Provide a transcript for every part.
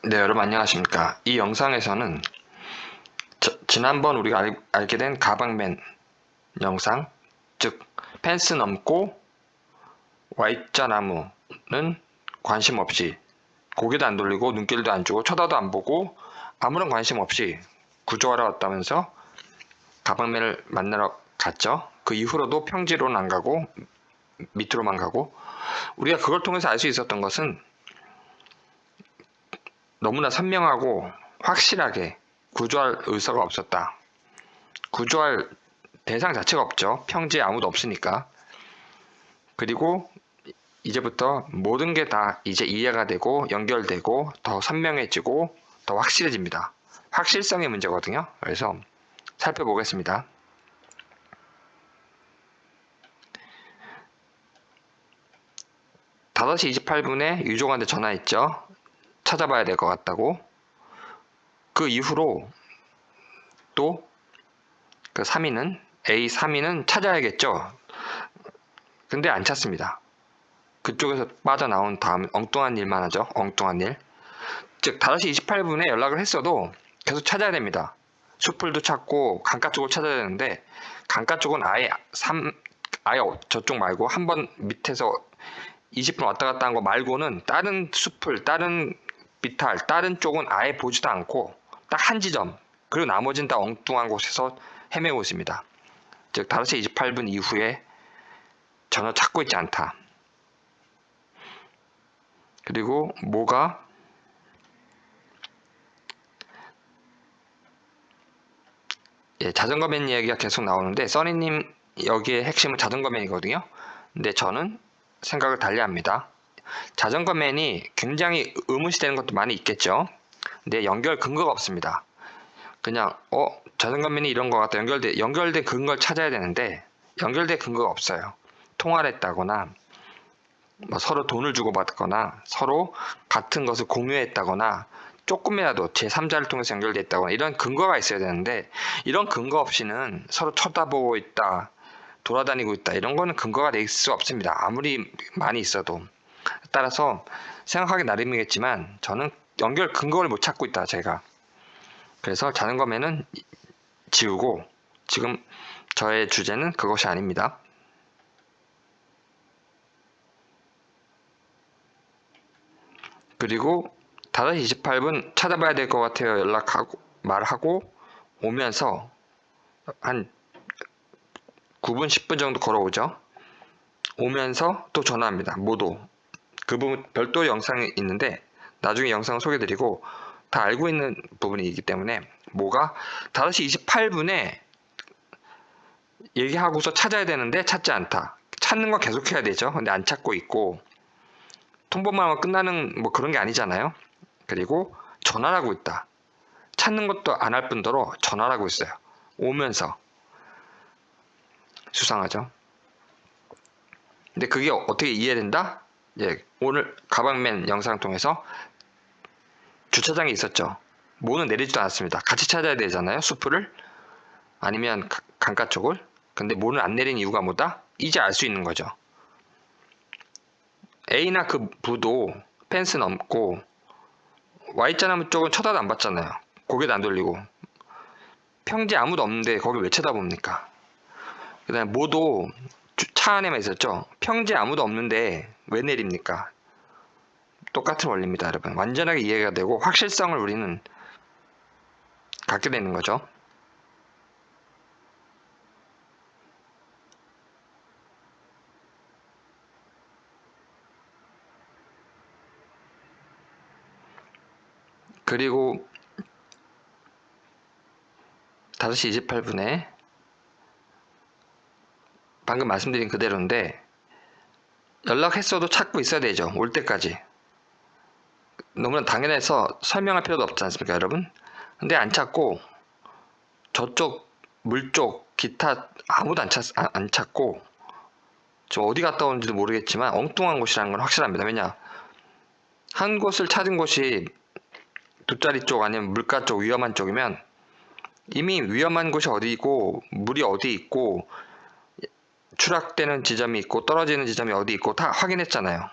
네, 여러분 안녕하십니까. 이 영상에서는 지난번 우리가 알게 된 가방맨 영상, 즉 펜스 넘고 Y자 나무는 관심 없이 고개도 안 돌리고 눈길도 안 주고 쳐다도 안 보고 아무런 관심 없이 구조하러 왔다면서 가방맨을 만나러 갔죠. 그 이후로도 평지로는 안 가고 밑으로만 가고, 우리가 그걸 통해서 알 수 있었던 것은 너무나 선명하고 확실하게 구조할 의사가 없었다. 구조할 대상 자체가 없죠. 평지에 아무도 없으니까. 그리고 이제부터 모든 게 다 이제 이해가 되고 연결되고 더 선명해지고 더 확실해집니다. 확실성의 문제거든요. 그래서 살펴보겠습니다. 5시 28분에 유족한테 전화했죠. 찾아봐야 될 것 같다고. 그 이후로 또 그 3인은 A3인은 찾아야겠죠. 근데 안 찾습니다. 그쪽에서 빠져나온 다음 엉뚱한 일만 하죠. 엉뚱한 일. 즉 5시 28분에 연락을 했어도 계속 찾아야 됩니다. 숲풀도 찾고 강가 쪽을 찾아야 되는데, 강가 쪽은 아예 저쪽 말고 한번 밑에서 20분 왔다 갔다 한 거 말고는 다른 숲풀, 다른 비탈, 다른 쪽은 아예 보지도 않고 딱 한 지점, 그리고 나머지는 다 엉뚱한 곳에서 헤매고 있습니다. 즉 5시 28분 이후에 전혀 찾고 있지 않다. 그리고 뭐가 자전거맨 이야기가 계속 나오는데, 써니님 여기에 핵심은 자전거맨이거든요. 근데 저는 생각을 달리합니다. 자전거맨이 굉장히 의문시되는 것도 많이 있겠죠. 근데 연결 근거가 없습니다. 그냥 자전거맨이 이런 것 같다, 연결된 근거를 찾아야 되는데 연결된 근거가 없어요. 통화를 했다거나 뭐 서로 돈을 주고받거나 서로 같은 것을 공유했다거나 조금이라도 제3자를 통해서 연결됐다거나 이런 근거가 있어야 되는데, 이런 근거 없이는 서로 쳐다보고 있다, 돌아다니고 있다, 이런 거는 근거가 될 수 없습니다. 아무리 많이 있어도. 따라서 생각하기 나름이겠지만 저는 연결 근거를 못 찾고 있다, 제가. 그래서 자전거맨은 지우고, 지금 저의 주제는 그것이 아닙니다. 그리고 5시 28분 찾아봐야 될 것 같아요, 연락하고 말하고 오면서 한 9분 10분 정도 걸어오죠. 오면서 또 전화합니다. 모두 그 부분 별도 영상이 있는데 나중에 영상 소개드리고, 다 알고 있는 부분이기 때문에 뭐가 5시 28분에 얘기하고서 찾아야 되는데 찾지 않다. 찾는 거 계속해야 되죠. 근데 안 찾고 있고, 통보만 하면 끝나는 뭐 그런 게 아니잖아요. 그리고 전화를 하고 있다. 찾는 것도 안 할 뿐더러 전화를 하고 있어요. 오면서. 수상하죠. 근데 그게 어떻게 이해된다? 오늘 가방맨 영상 통해서 주차장에 있었죠. 모는 내리지도 않았습니다. 같이 찾아야 되잖아요. 수풀을 아니면 강가 쪽을. 근데 모는 안 내린 이유가 뭐다? 이제 알 수 있는 거죠. A나 그 부도 펜스 넘고 Y자나무 쪽은 쳐다도 안 봤잖아요. 고개도 안 돌리고. 평지 아무도 없는데 거길 왜 쳐다봅니까? 그 다음에 모도 차 안에만 있었죠. 평지에 아무도 없는데 왜 내립니까? 똑같은 원리입니다, 여러분. 완전하게 이해가 되고 확실성을 우리는 갖게 되는 거죠. 그리고 5시 28분에 방금 말씀드린 그대로인데, 연락했어도 찾고 있어야 되죠. 올 때까지. 너무나 당연해서 설명할 필요도 없지 않습니까, 여러분? 근데 안 찾고 저쪽 물쪽 기타 아무도 안 찾고, 저 어디 갔다 오는지도 모르겠지만 엉뚱한 곳이라는 건 확실합니다. 왜냐, 한 곳을 찾은 곳이 돗자리 쪽 아니면 물가 쪽, 위험한 쪽이면 이미 위험한 곳이 어디 있고 물이 어디 있고 추락되는 지점이 있고 떨어지는 지점이 어디 있고 다 확인했잖아요.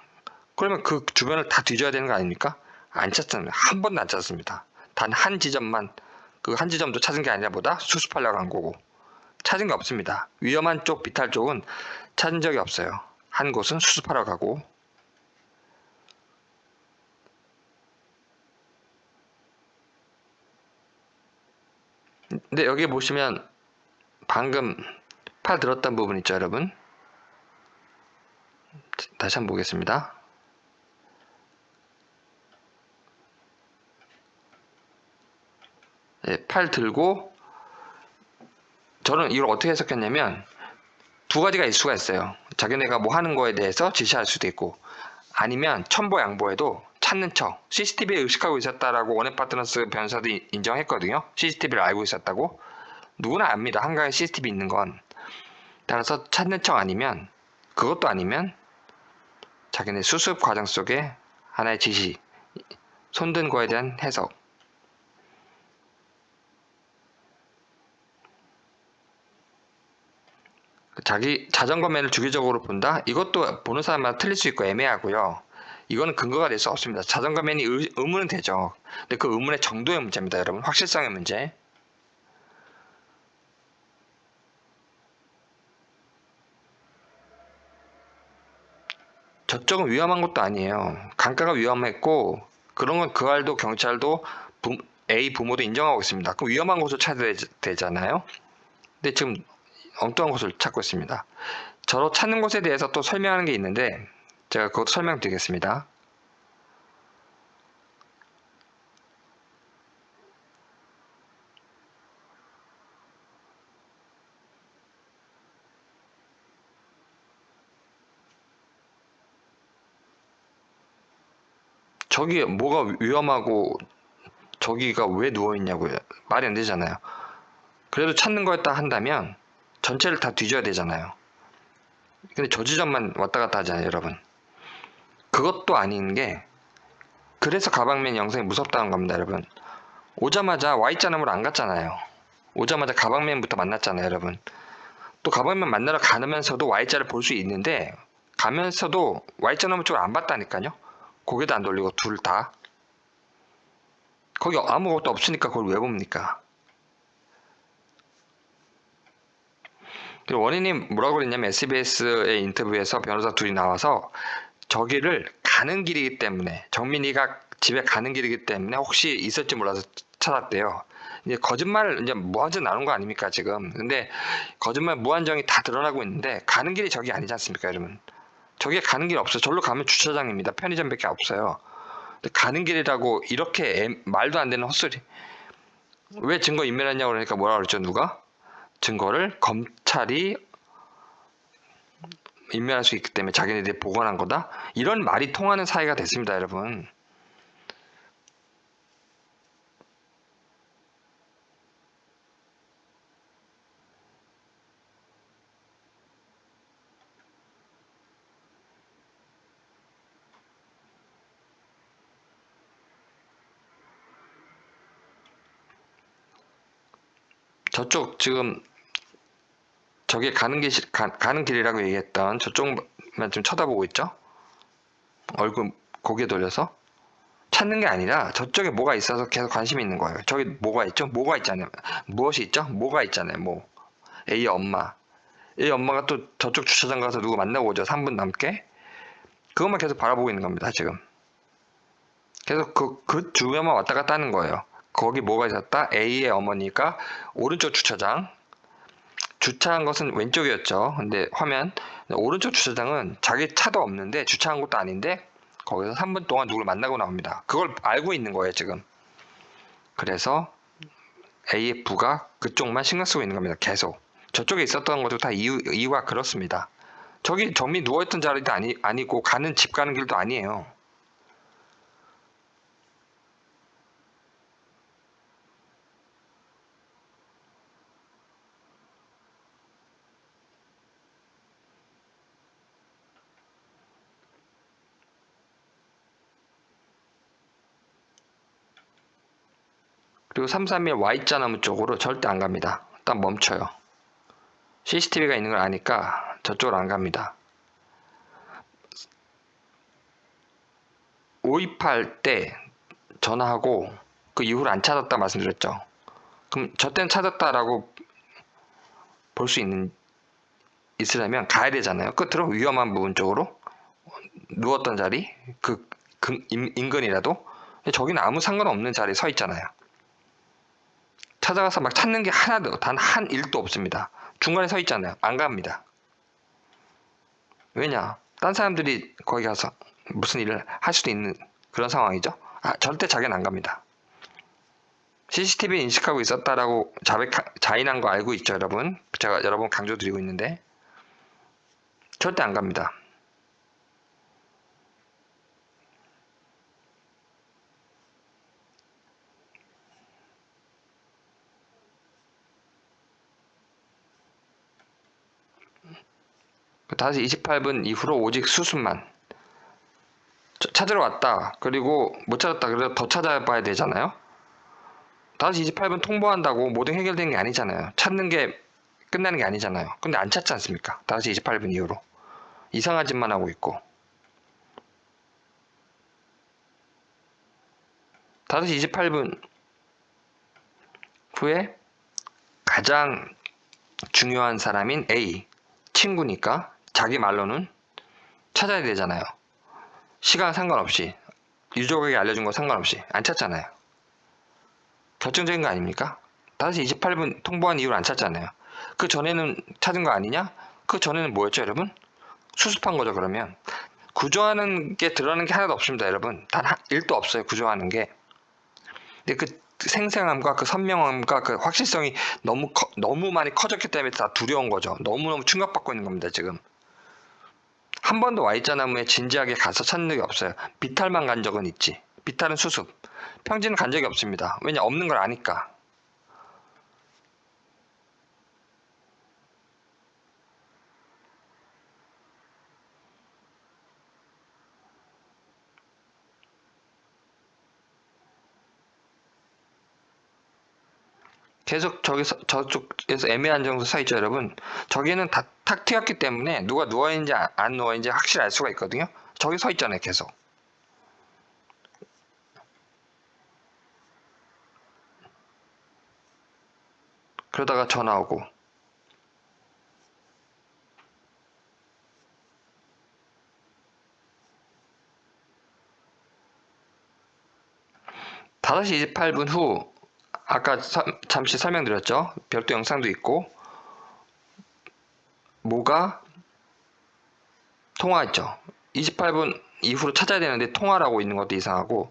그러면 그 주변을 다 뒤져야 되는 거 아닙니까? 안 찾습니다. 한 번도 안 찾았습니다. 단 한 지점만, 그 한 지점도 찾은 게 아니라 보다 수습하려고 한 거고, 찾은 게 없습니다. 위험한 쪽, 비탈 쪽은 찾은 적이 없어요. 한 곳은 수습하러 가고. 근데 여기 보시면 방금 팔 들었던 부분 있죠, 여러분? 다시 한번 보겠습니다. 예, 팔 들고, 저는 이걸 어떻게 해석했냐면 두 가지가 있을 수가 있어요. 자기네가 뭐 하는 거에 대해서 지시할 수도 있고, 아니면 첨보양보에도 찾는 척, CCTV에 의식하고 있었다라고 원액 파트너스 변호사도 인정했거든요. CCTV를 알고 있었다고. 누구나 압니다. 한강에 CCTV 있는 건. 따라서 찾는 척 아니면, 그것도 아니면 자기네 수습 과정 속에 하나의 지시, 손든 거에 대한 해석. 자기 자전거맨을 주기적으로 본다? 이것도 보는 사람마다 틀릴 수 있고 애매하고요. 이거는 근거가 될 수 없습니다. 자전거맨이 의문은 되죠. 근데 그 의문의 정도의 문제입니다, 여러분. 확실성의 문제. 저쪽은 위험한 것도 아니에요. 강가가 위험했고, 그런 건 그 알도 경찰도 A 부모도 인정하고 있습니다. 그럼 위험한 곳을 찾아야 되잖아요. 근데 지금 엉뚱한 곳을 찾고 있습니다. 저로 찾는 곳에 대해서 또 설명하는 게 있는데 제가 그것도 설명드리겠습니다. 저기 뭐가 위험하고 저기가 왜 누워있냐고요. 말이 안 되잖아요. 그래도 찾는 거였다 한다면 전체를 다 뒤져야 되잖아요. 근데 저 지점만 왔다 갔다 하잖아요, 여러분. 그것도 아닌 게 그래서 가방맨 영상이 무섭다는 겁니다, 여러분. 오자마자 Y자남으로 안 갔잖아요. 오자마자 가방맨부터 만났잖아요, 여러분. 또 가방맨 만나러 가면서도 Y자를 볼 수 있는데 가면서도 Y자남 쪽을 안 봤다니까요. 고개도 안 돌리고 둘 다. 거기 아무것도 없으니까 그걸 왜 봅니까? 그리고 원인이 뭐라고 그랬냐면 SBS의 인터뷰에서 변호사 둘이 나와서 저기를 가는 길이기 때문에 정민이가 집에 가는 길이기 때문에 혹시 있을지 몰라서 찾았대요. 이제 거짓말 이제 무한정 나오는 거 아닙니까 지금? 근데 거짓말 무한정이 다 드러나고 있는데 가는 길이 저기 아니지 않습니까, 여러분? 저기에 가는 길 없어요. 절로 가면 주차장입니다. 편의점밖에 없어요. 근데 가는 길이라고 이렇게 말도 안 되는 헛소리. 왜 증거 인멸했냐고 그러니까 뭐라 그랬죠, 누가? 증거를 검찰이 인멸할 수 있기 때문에 자기네들이 보관한 거다? 이런 말이 통하는 사이가 됐습니다, 여러분. 저쪽 지금 저게 가는 길이라고 얘기했던 저쪽만 좀 쳐다보고 있죠? 얼굴 고개 돌려서 찾는 게 아니라 저쪽에 뭐가 있어서 계속 관심이 있는 거예요. 저기 뭐가 있죠? 뭐가 있잖아요. 무엇이 있죠? 뭐가 있잖아요. 뭐 A의 엄마. A 엄마가 또 저쪽 주차장 가서 누구 만나고 오죠. 3분 넘게. 그것만 계속 바라보고 있는 겁니다. 지금. 계속 그 주변만 왔다 갔다 하는 거예요. 거기 뭐가 있었다? A의 어머니가 오른쪽 주차장. 주차한 것은 왼쪽이었죠. 근데 화면 오른쪽 주차장은 자기 차도 없는데 주차한 것도 아닌데 거기서 3분 동안 누굴 만나고 나옵니다. 그걸 알고 있는 거예요, 지금. 그래서 AF가 그쪽만 신경 쓰고 있는 겁니다. 계속. 저쪽에 있었던 것도 다 이유가 그렇습니다. 저기 정미 누워있던 자리도 아니고 가는 집 가는 길도 아니에요. 그리고 331 Y자나무 쪽으로 절대 안 갑니다. 딱 멈춰요. CCTV가 있는 걸 아니까 저쪽으로 안 갑니다. 528 때 전화하고 그 이후로 안 찾았다 말씀드렸죠. 그럼 저 때는 찾았다라고 볼 수 있으려면 가야 되잖아요. 끝으로 위험한 부분 쪽으로 누웠던 자리 인근이라도. 저기는 아무 상관없는 자리에 서 있잖아요. 찾아가서 막 찾는 게 하나도 단 한 일도 없습니다. 중간에 서 있잖아요. 안 갑니다. 왜냐? 딴 사람들이 거기 가서 무슨 일을 할 수도 있는 그런 상황이죠. 절대 자기는 안 갑니다. CCTV 인식하고 있었다라고 자인한 거 알고 있죠, 여러분? 제가 여러 번 강조드리고 있는데 절대 안 갑니다. 다시 28분 이후로 오직 수습만 찾으러 왔다. 그리고 못 찾았다. 그래서 더 찾아봐야 되잖아요. 5시 28분 통보한다고 모든 해결되는 게 아니잖아요. 찾는 게 끝나는 게 아니잖아요. 근데 안 찾지 않습니까? 5시 28분 이후로. 이상한 짓만 하고 있고. 5시 28분 후에 가장 중요한 사람인 A, 친구니까 자기 말로는 찾아야 되잖아요. 시간 상관없이, 유족에게 알려준 거 상관없이 안 찾잖아요. 결정적인 거 아닙니까? 5시 28분 통보한 이후로 안 찾잖아요. 그 전에는 찾은 거 아니냐? 그 전에는 뭐였죠, 여러분? 수습한 거죠, 그러면. 구조하는 게 드러나는 게 하나도 없습니다, 여러분. 단 1도 없어요, 구조하는 게. 근데 그 생생함과 그 선명함과 그 확실성이 너무 많이 커졌기 때문에 다 두려운 거죠. 너무너무 충격받고 있는 겁니다, 지금. 한 번도 Y자나무에 진지하게 가서 찾는 적이 없어요. 비탈만 간 적은 있지. 비탈은 수습. 평지는 간 적이 없습니다. 왜냐, 없는 걸 아니까. 계속 저쪽에서 애매한 정도 서 있죠, 여러분. 저기는 다 탁 트였기 때문에 누가 누워있는지 안 누워있는지 확실히 알 수가 있거든요. 저기 서 있잖아요, 계속. 그러다가 전화 오고. (5시 28분) 후 아까 잠시 설명드렸죠. 별도 영상도 있고 모가 통화했죠. 28분 이후로 찾아야 되는데 통화라고 있는 것도 이상하고,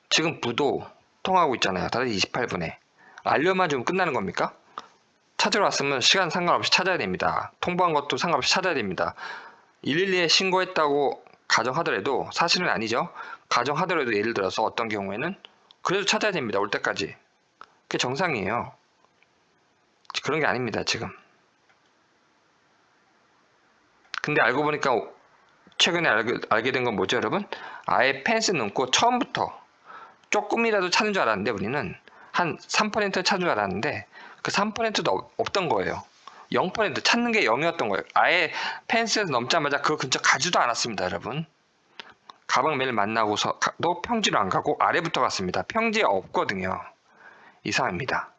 지금 부도 통화하고 있잖아요. 5시 28분에 알려만 주면 끝나는 겁니까? 찾으러 왔으면 시간 상관없이 찾아야 됩니다. 통보한 것도 상관없이 찾아야 됩니다. 112에 신고했다고 가정하더라도 사실은 아니죠. 가정하더라도 예를 들어서 어떤 경우에는 그래도 찾아야 됩니다. 올 때까지. 그게 정상이에요. 그런 게 아닙니다, 지금. 근데 알고 보니까 최근에 알게 된 건 뭐죠, 여러분? 아예 펜스 넘고 처음부터 조금이라도 찾는 줄 알았는데, 우리는 한 3% 찾는 줄 알았는데 그 3%도 없던 거예요. 0% 찾는 게 0이었던 거예요. 아예 펜스에서 넘자마자 그 근처 가지도 않았습니다, 여러분. 가방 매일 만나고서도 평지로 안 가고 아래부터 갔습니다. 평지에 없거든요. 이상합니다.